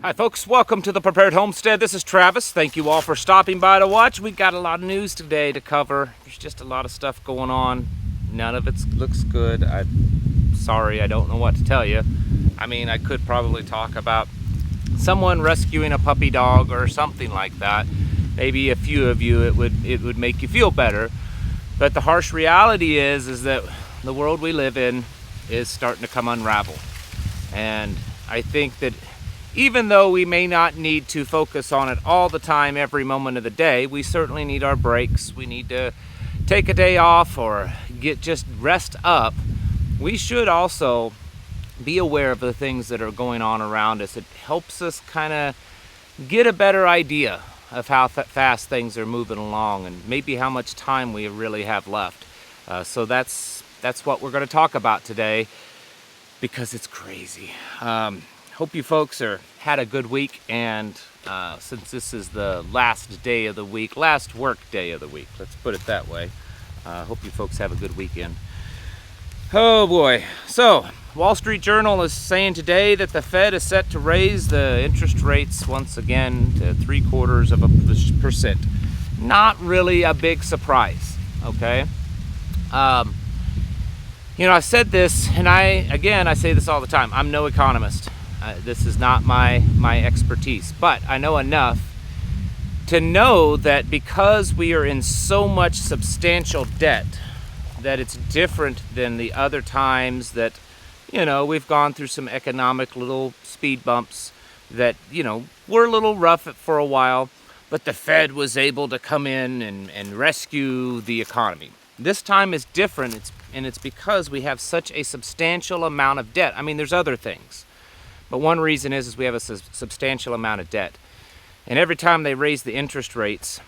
Hi folks, welcome to the Prepared Homestead. This is Travis. Thank you all for stopping by to watch. We got a lot of news today to cover. There's just a lot of stuff going on. None of it looks good. I'm sorry, I don't know what to tell you. I mean, I could probably talk about someone rescuing a puppy dog or something like that. Maybe a few of you, it would make you feel better. But the harsh reality is that the world we live in is starting to come unravel. And I think that even though we may not need to focus on it all the time, every moment of the day, we certainly need our breaks. We need to take a day off or just rest up. We should also be aware of the things that are going on around us. It helps us kind of get a better idea of how fast things are moving along and maybe how much time we really have left. So that's what we're going to talk about today, because it's crazy. Hope you folks had a good week, and since this is the last day of the week, last work day of the week, let's put it that way, hope you folks have a good weekend. Oh boy. So Wall Street Journal is saying today that the Fed is set to raise the interest rates once again to 0.75%. Not really a big surprise, okay? You know, I've said this, and I say this all the time. I'm no economist. This is not my expertise, but I know enough to know that because we are in so much substantial debt, that it's different than the other times that, you know, we've gone through some economic little speed bumps that, you know, were a little rough for a while, but the Fed was able to come in and rescue the economy. This time is different, and it's because we have such a substantial amount of debt. I mean, there's other things, but one reason is we have a substantial amount of debt. And every time they raise the interest rates,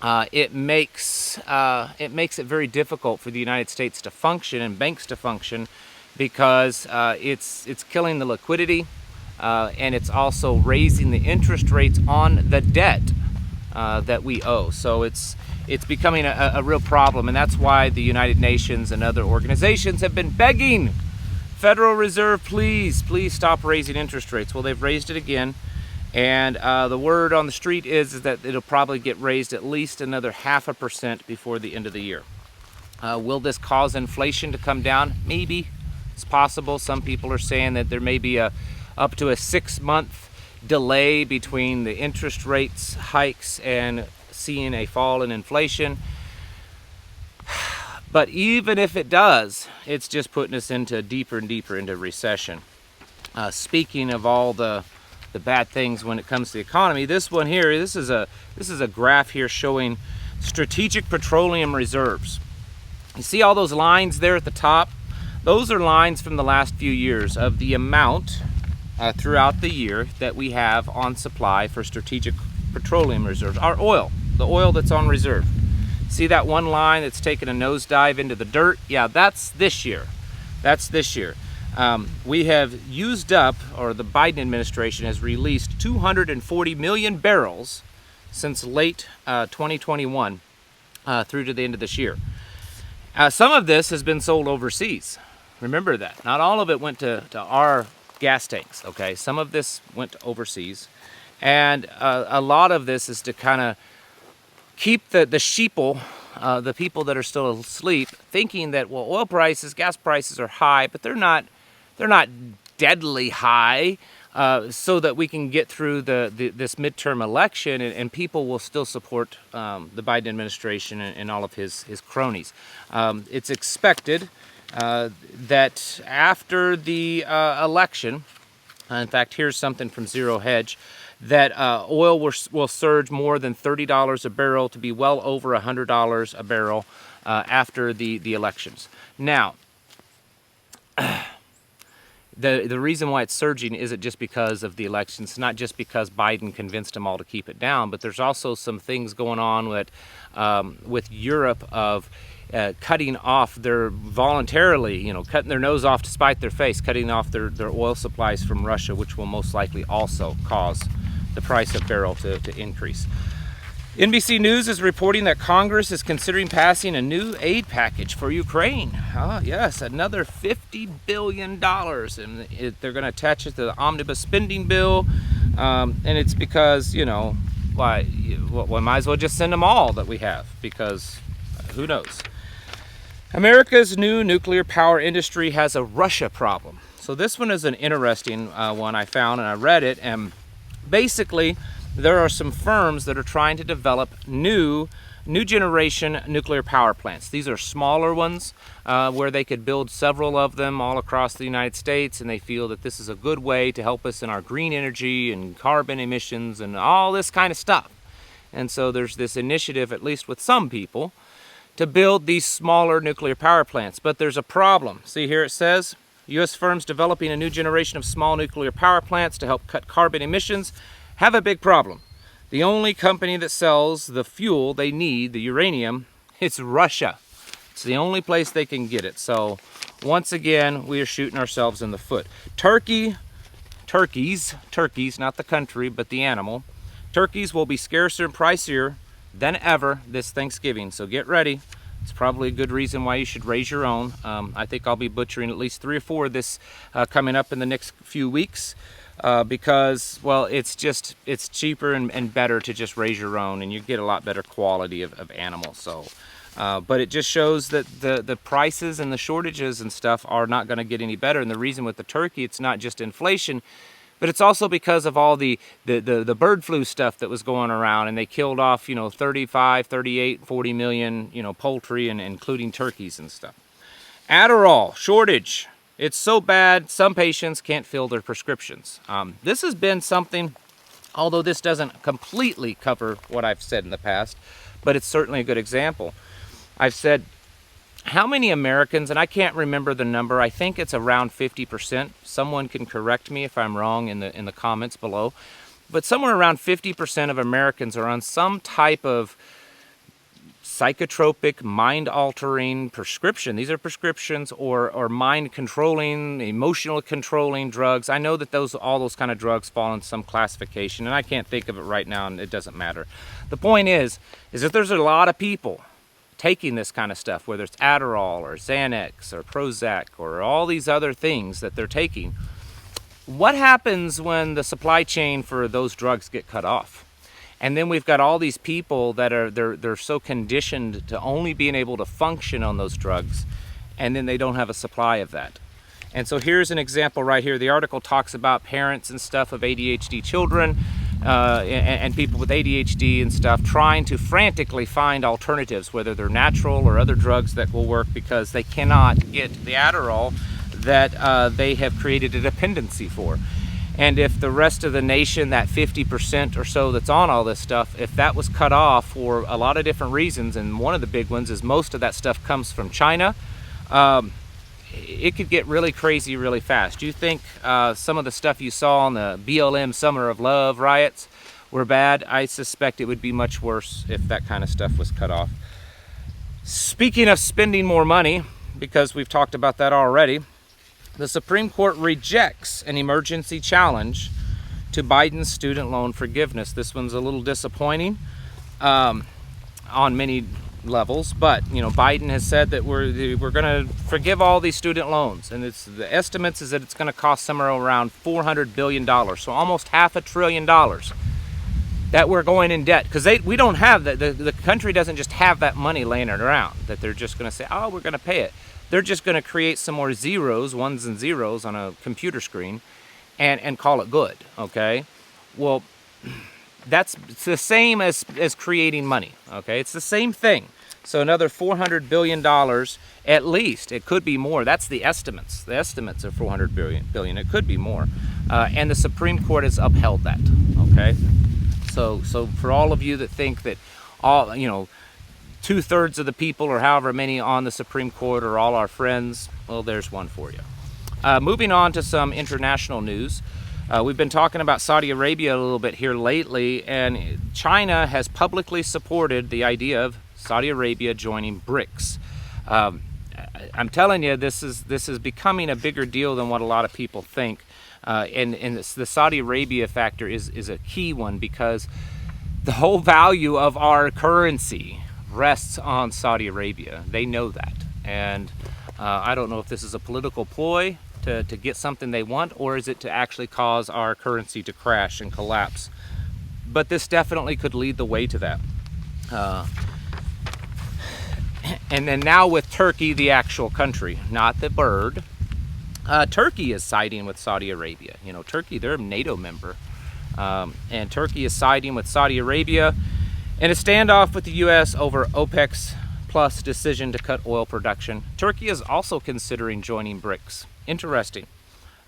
it makes it very difficult for the United States to function and banks to function, because it's killing the liquidity, and it's also raising the interest rates on the debt that we owe. So it's becoming a real problem, and that's why the United Nations and other organizations have been begging Federal Reserve, please stop raising interest rates. Well, they've raised it again, and the word on the street is that it'll probably get raised at least another 0.5% before the end of the year. Will this cause inflation to come down? Maybe. It's possible. Some people are saying that there may be up to a 6-month delay between the interest rates hikes and seeing a fall in inflation. But even if it does, it's just putting us into deeper and deeper into recession. Speaking of all the bad things when it comes to the economy, this one here, this is a graph here showing strategic petroleum reserves. You see all those lines there at the top? Those are lines from the last few years of the amount throughout the year that we have on supply for strategic petroleum reserves, our oil, the oil that's on reserve. See that one line that's taken a nosedive into the dirt? Yeah, that's this year. That's this year. We have used up, or the Biden administration has released 240 million barrels since late 2021 through to the end of this year. Some of this has been sold overseas. Remember that. Not all of it went to our gas tanks, okay? Some of this went to overseas. And a lot of this is to kind of keep the sheeple, the people that are still asleep, thinking that, well, oil prices, gas prices are high, but they're not deadly high, so that we can get through this midterm election, and people will still support the Biden administration and all of his cronies. It's expected that after the election, in fact, here's something from Zero Hedge, that oil will surge more than $30 a barrel to be well over $100 a barrel after the elections. Now, the reason why it's surging isn't just because of the elections, not just because Biden convinced them all to keep it down, but there's also some things going on with Europe of cutting off their voluntarily, you know, cutting their nose off to spite their face, cutting off their oil supplies from Russia, which will most likely also cause the price of barrel to increase. NBC News is reporting that Congress is considering passing a new aid package for Ukraine. Yes, another $50 billion. And they're going to attach it to the omnibus spending bill. And it's because, you know, why, we might as well just send them all that we have, because who knows. America's new nuclear power industry has a Russia problem. So this one is an interesting one I found, and I read it, and basically there are some firms that are trying to develop new generation nuclear power plants. These are smaller ones where they could build several of them all across the United States, and they feel that this is a good way to help us in our green energy and carbon emissions and all this kind of stuff. And so there's this initiative, at least with some people, to build these smaller nuclear power plants. But there's a problem. See here it says, U.S. firms developing a new generation of small nuclear power plants to help cut carbon emissions have a big problem. The only company that sells the fuel they need, the uranium, it's Russia. It's the only place they can get it. So once again, we are shooting ourselves in the foot. Turkeys, not the country, but the animal. Turkeys will be scarcer and pricier than ever this Thanksgiving, so get ready. It's probably a good reason why you should raise your own. I think I'll be butchering at least 3 or 4 of this coming up in the next few weeks because, well, it's cheaper and better to just raise your own, and you get a lot better quality of animals. So, but it just shows that the prices and the shortages and stuff are not going to get any better. And the reason with the turkey, it's not just inflation, but it's also because of all the bird flu stuff that was going around, and they killed off, 35, 38, 40 million, poultry, and including turkeys and stuff. Adderall shortage. It's so bad, some patients can't fill their prescriptions. This has been something, although this doesn't completely cover what I've said in the past, but it's certainly a good example. I've said, how many Americans, and I can't remember the number, I think it's around 50%. Someone can correct me if I'm wrong in the comments below. But somewhere around 50% of Americans are on some type of psychotropic, mind-altering prescription. These are prescriptions or mind-controlling, emotional controlling drugs. I know that all those kind of drugs fall in some classification, and I can't think of it right now, and it doesn't matter. The point is that there's a lot of people taking this kind of stuff, whether it's Adderall or Xanax or Prozac or all these other things that they're taking. What happens when the supply chain for those drugs get cut off? And then we've got all these people that they're so conditioned to only being able to function on those drugs, and then they don't have a supply of that. And so here's an example right here. The article talks about parents and stuff of ADHD children and people with ADHD and stuff trying to frantically find alternatives, whether they're natural or other drugs that will work, because they cannot get the Adderall that they have created a dependency for. And if the rest of the nation, that 50% or so that's on all this stuff, if that was cut off for a lot of different reasons, and one of the big ones is most of that stuff comes from China, it could get really crazy really fast. Do you think some of the stuff you saw on the BLM Summer of Love riots were bad? I suspect it would be much worse if that kind of stuff was cut off. Speaking of spending more money, because we've talked about that already, the Supreme Court rejects an emergency challenge to Biden's student loan forgiveness. This one's a little disappointing on many levels, but Biden has said that we're going to forgive all these student loans, and the estimates is that it's going to cost somewhere around $400 billion, so almost $500 billion that we're going in debt, because we don't have that. The country doesn't just have that money laying around that they're just going to say, oh, we're going to pay it. They're just going to create some more zeros, ones and zeros on a computer screen and call it good, okay? Well, it's the same as creating money, okay? It's the same thing. So another $400 billion at least. It could be more. That's the estimates. The estimates are $400 billion. It could be more. And the Supreme Court has upheld that, okay? So for all of you that think that all, 2/3 of the people or however many on the Supreme Court are all our friends, well, there's one for you. Moving on to some international news. We've been talking about Saudi Arabia a little bit here lately, and China has publicly supported the idea of Saudi Arabia joining BRICS. I'm telling you, this is becoming a bigger deal than what a lot of people think. And the Saudi Arabia factor is a key one, because the whole value of our currency rests on Saudi Arabia. They know that. And I don't know if this is a political ploy to get something they want, or is it to actually cause our currency to crash and collapse? But this definitely could lead the way to that. And then now with Turkey, the actual country, not the bird, Turkey is siding with Saudi Arabia. You know, Turkey, they're a NATO member. And Turkey is siding with Saudi Arabia in a standoff with the U.S. over OPEC's plus decision to cut oil production. Turkey is also considering joining BRICS. Interesting.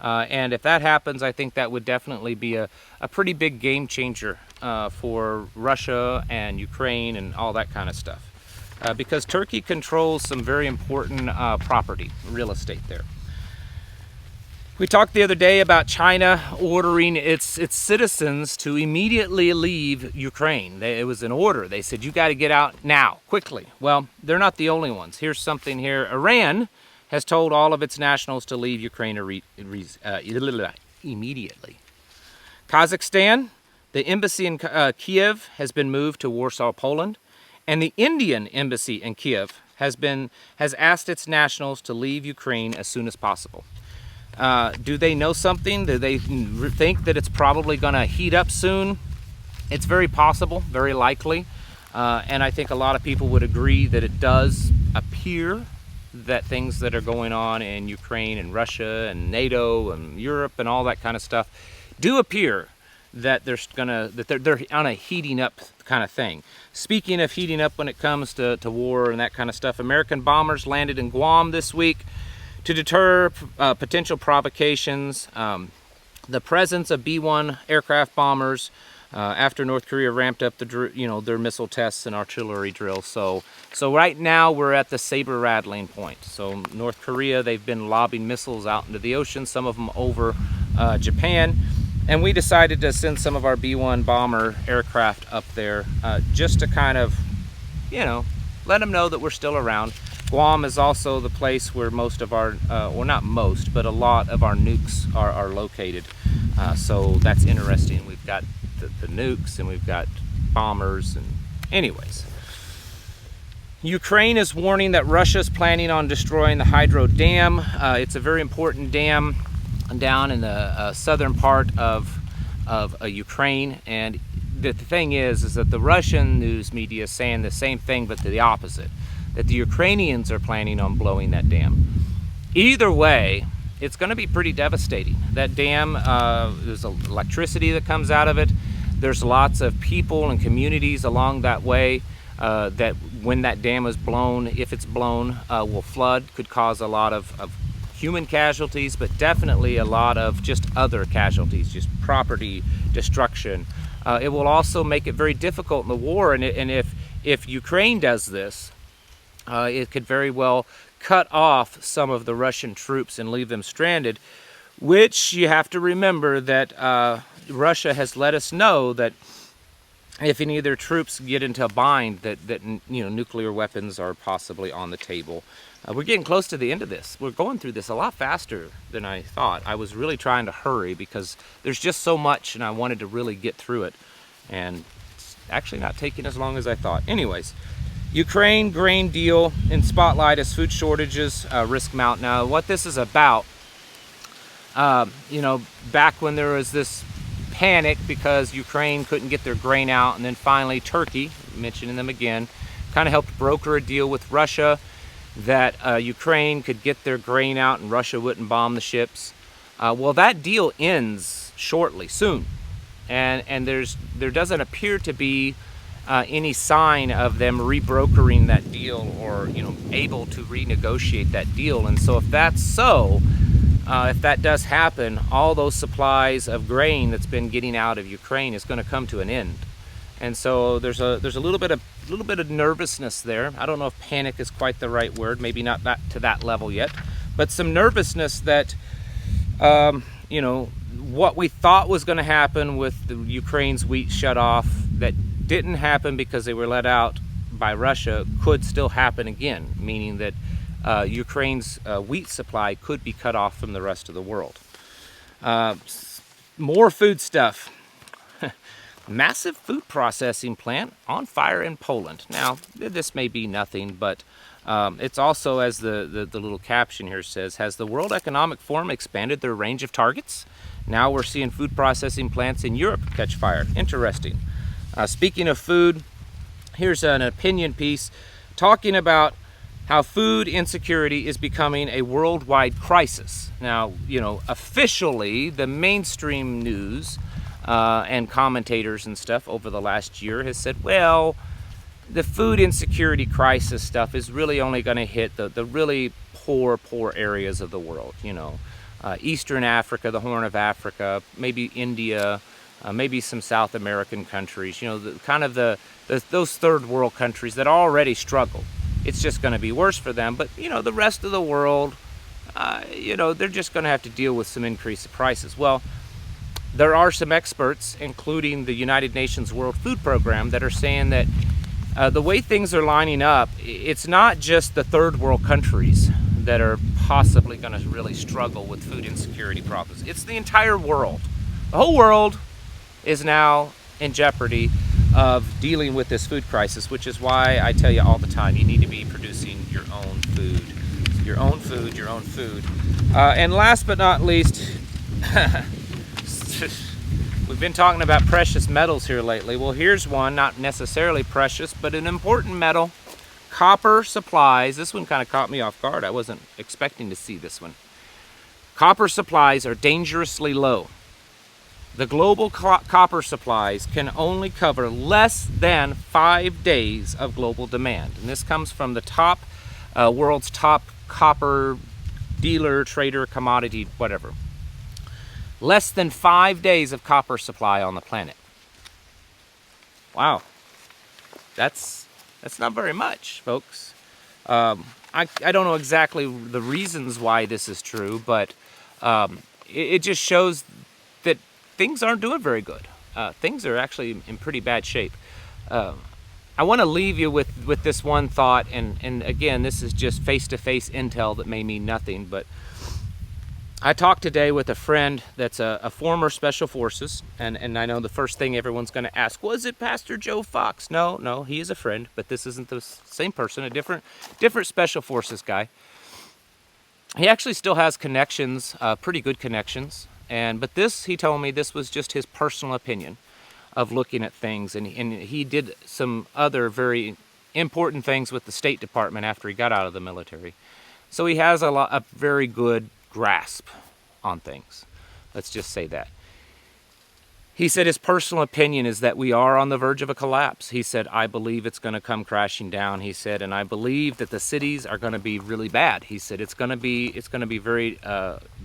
And if that happens, I think that would definitely be a pretty big game changer for Russia and Ukraine and all that kind of stuff. Because Turkey controls some very important property, real estate there. We talked the other day about China ordering its citizens to immediately leave Ukraine. It was an order. They said, you got to get out now, quickly. Well, they're not the only ones. Here's something here. Iran has told all of its nationals to leave Ukraine immediately. Kazakhstan, the embassy in Kiev has been moved to Warsaw, Poland. And the Indian embassy in Kiev has asked its nationals to leave Ukraine as soon as possible. Do they know something? Do they think that it's probably going to heat up soon? It's very possible, very likely. And I think a lot of people would agree that it does appear that things that are going on in Ukraine and Russia and NATO and Europe and all that kind of stuff do appear that they're on a heating up kind of thing. Speaking of heating up when it comes to war and that kind of stuff, American bombers landed in Guam this week to deter potential provocations. The presence of B-1 aircraft bombers after North Korea ramped up their missile tests and artillery drills. So right now we're at the saber rattling point. So North Korea, they've been lobbing missiles out into the ocean, some of them over Japan. And we decided to send some of our B-1 bomber aircraft up there just to kind of, let them know that we're still around. Guam is also the place where most of our, well not most, but a lot of our nukes are located. So that's interesting. We've got the nukes and we've got bombers and anyways. Ukraine is warning that Russia's planning on destroying the hydro dam. It's a very important dam down in the southern part of Ukraine, and the thing is that the Russian news media is saying the same thing but the opposite, that the Ukrainians are planning on blowing that dam. Either way, it's going to be pretty devastating. That dam, there's electricity that comes out of it. There's lots of people and communities along that way that when that dam is blown, if it's blown, will flood, could cause a lot of human casualties, but definitely a lot of just other casualties, just property destruction. It will also make it very difficult in the war, and if Ukraine does this, it could very well cut off some of the Russian troops and leave them stranded, which you have to remember that Russia has let us know that if any of their troops get into a bind, that nuclear weapons are possibly on the table. We're getting close to the end of this. We're going through this a lot faster than I thought. I was really trying to hurry because there's just so much and I wanted to really get through it. And it's actually not taking as long as I thought. Anyways, Ukraine grain deal in spotlight as food shortages risk mount. Now, what this is about, back when there was this panic because Ukraine couldn't get their grain out, and then finally Turkey, mentioning them again, kind of helped broker a deal with Russia that Ukraine could get their grain out and Russia wouldn't bomb the ships. Well, that deal ends shortly, soon, and there doesn't appear to be any sign of them rebrokering that deal or able to renegotiate that deal. And so if that's so, if that does happen, all those supplies of grain that's been getting out of Ukraine is going to come to an end. And so there's a little bit of nervousness there. I don't know if panic is quite the right word, maybe not to that level yet, but some nervousness that what we thought was going to happen with the Ukraine's wheat shut off, that didn't happen because they were let out by Russia, could still happen again, meaning that Ukraine's wheat supply could be cut off from the rest of the world. More food stuff. Massive food processing plant on fire in Poland. Now, this may be nothing, but It's also, as the little caption here says, has the World Economic Forum expanded their range of targets? Now we're seeing food processing plants in Europe catch fire. Interesting. Speaking of food, here's an opinion piece talking about how food insecurity is becoming a worldwide crisis. Now, you know, officially, the mainstream news and commentators and stuff over the last year has said, well, the food insecurity crisis stuff is really only going to hit the really poor areas of the world. You know, Eastern Africa, the Horn of Africa, maybe India, maybe some South American countries. You know, those third world countries that already struggle. It's just going to be worse for them. But you know, the rest of the world, you know, they're just going to have to deal with some increase in prices. Well, there are some experts, including the United Nations World Food Program, that are saying that the way things are lining up, it's not just the third world countries that are possibly going to really struggle with food insecurity problems. It's the entire world. The whole world is now in jeopardy of dealing with this food crisis, which is why I tell you all the time, you need to be producing your own food. Your own food, your own food. And last but not least, we've been talking about precious metals here lately. Well, here's one, not necessarily precious, but an important metal. Copper supplies. This one kind of caught me off guard. I wasn't expecting to see this one. Copper supplies are dangerously low. The global copper supplies can only cover less than 5 days of global demand. And this comes from the world's top copper dealer, trader, commodity, whatever. Less than 5 days of copper supply on the planet. Wow. That's not very much, folks. I don't know exactly the reasons why this is true, but it just shows that things aren't doing very good. Things are actually in pretty bad shape. I want to leave you with this one thought, and again, this is just face-to-face intel that may mean nothing, but I talked today with a friend that's a former Special Forces, and I know the first thing everyone's going to ask, was it Pastor Joe Fox? No, he is a friend, but this isn't the same person, a different Special Forces guy. He actually still has connections, pretty good connections, but this, he told me, this was just his personal opinion of looking at things, and he did some other very important things with the State Department after he got out of the military. So he has a very good grasp on things. Let's just say that. He said his personal opinion is that we are on the verge of a collapse. He said, I believe it's going to come crashing down. He said, and I believe that the cities are going to be really bad. He said, it's going to be very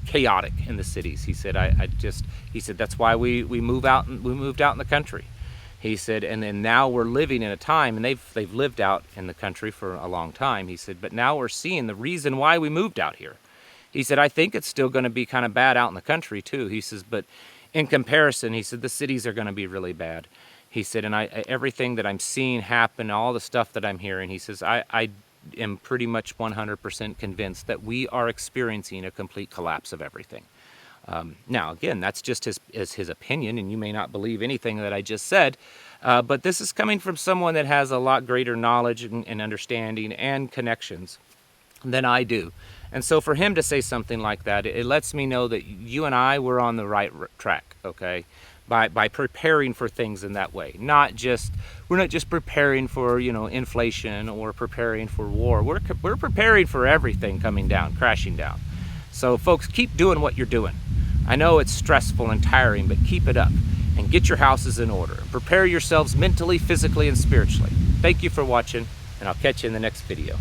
chaotic in the cities. He said, he said, that's why we moved out in the country. He said, and then now we're living in a time, and they've lived out in the country for a long time. He said, but now we're seeing the reason why we moved out here. He said, I think it's still going to be kind of bad out in the country too. He says, but in comparison, he said, the cities are going to be really bad. He said, and everything that I'm seeing happen, all the stuff that I'm hearing, he says, I am pretty much 100% convinced that we are experiencing a complete collapse of everything. Now, again, that's just his opinion, and you may not believe anything that I just said, but this is coming from someone that has a lot greater knowledge and understanding and connections than I do. And so for him to say something like that, it lets me know that you and I were on the right track, okay? By preparing for things in that way. We're not just preparing for, you know, inflation or preparing for war. We're preparing for everything coming down, crashing down. So folks, keep doing what you're doing. I know it's stressful and tiring, but keep it up and get your houses in order. Prepare yourselves mentally, physically, and spiritually. Thank you for watching, and I'll catch you in the next video.